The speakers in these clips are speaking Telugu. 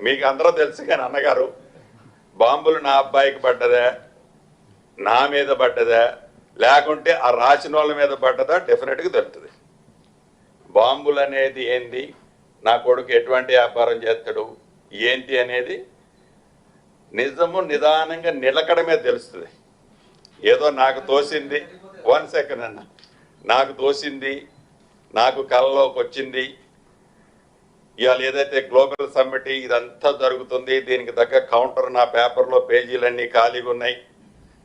మీకు అందరూ తెలుసు కానీ అన్నగారు బాంబులు నా అబ్బాయికి పడ్డదా, నా మీద పడ్డదా, లేకుంటే ఆ రాసిన వాళ్ళ మీద పడ్డదా డెఫినెట్గా తెలుస్తుంది. బాంబులు అనేది ఏంది, నా కొడుకు ఎటువంటి వ్యాపారం చేస్తాడు ఏంటి అనేది నిజము నిదానంగా నిలకడమే తెలుస్తుంది. ఏదో నాకు తోసింది, 1 సెకండ్ అన్న, నాకు తోసింది, నాకు కళ్ళలోకి వచ్చింది, ఇవాళ ఏదైతే గ్లోబల్ సమ్మిట్ ఇదంతా జరుగుతుంది, దీనికి తగ్గ కౌంటర్ నా పేపర్లో పేజీలన్నీ ఖాళీగా ఉన్నాయి,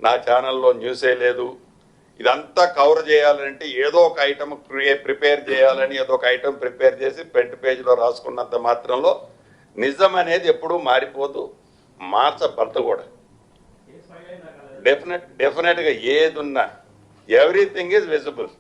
నా ఛానల్లో న్యూసే లేదు, ఇదంతా కవర్ చేయాలంటే ఏదో ఒక ఐటమ్ ప్రిపేర్ చేయాలని ఏదో ఒక ఐటమ్ ప్రిపేర్ చేసి ఫ్రంట్ పేజీలో రాసుకున్నంత మాత్రంలో నిజం అనేది ఎప్పుడూ మారిపోదు, మార్చబడదు కూడా. డెఫినెట్గా ఏది ఉన్నా ఎవ్రీథింగ్ ఈజ్ విజిబుల్.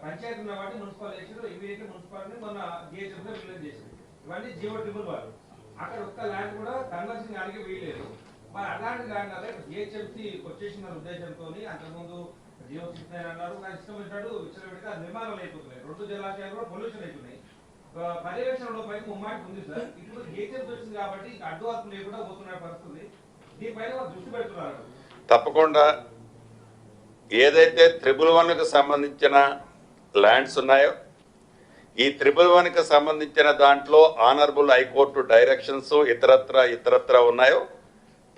పంచాయతీ ఉన్న వాటి మున్సిపల్ చేసారు, ఇమీడియట్ మున్సిపాలిటీ మొన్న జిహెచ్ఎంసీ రిలీజ్ చేసింది. ఇవన్నీ జీవో ట్రిబుల్ వాళ్ళు అక్కడ ఒక్క ల్యాండ్ కూడా కన్వర్షన్ అడిగి వీయలేదు. మరి అలాంటి ల్యాండ్ అదే జిహెచ్ఎంసీ వచ్చేసిన ఉద్దేశంతో అంతకుముందు జియో సిగ్నల్ అన్నారు, కానీ ఇష్టం వచ్చినట్టు విచ్చలవిడిగా నిర్మాణాలు అయిపోతున్నాయి. 2 జలాశయాలు కూడా పొల్యూషన్ అయిపోయినాయి. పర్యవేక్షణలో పైన ముమ్మాటి ఉంది సార్. ఇప్పుడు జిహెచ్ఎంసీ వచ్చింది కాబట్టి అడ్డు అదుపు లేకుండా పోతున్న పరిస్థితి, దీనిపైన దృష్టి పెడుతున్నారు. తప్పకుండా ఏదైతే 111కు సంబంధించిన ల్యాండ్స్ ఉన్నాయో, ఈ 111కు సంబంధించిన దాంట్లో ఆనరబుల్ హైకోర్టు డైరెక్షన్స్ ఇతరత్ర ఉన్నాయో,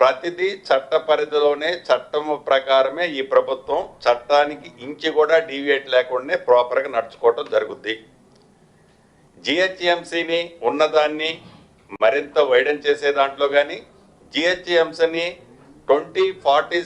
ప్రతిదీ చట్ట పరిధిలోనే చట్టం ప్రకారమే ఈ ప్రభుత్వం చట్టానికి ఇంచి కూడా డీవియేట్ లేకుండానే ప్రాపర్గా నడుచుకోవటం జరుగుద్ది. జిహెచ్ఎంసీని ఉన్నదాన్ని మరింత వైడెన్ చేసే దాంట్లో కానీ, జిహెచ్ఎంసీని 2040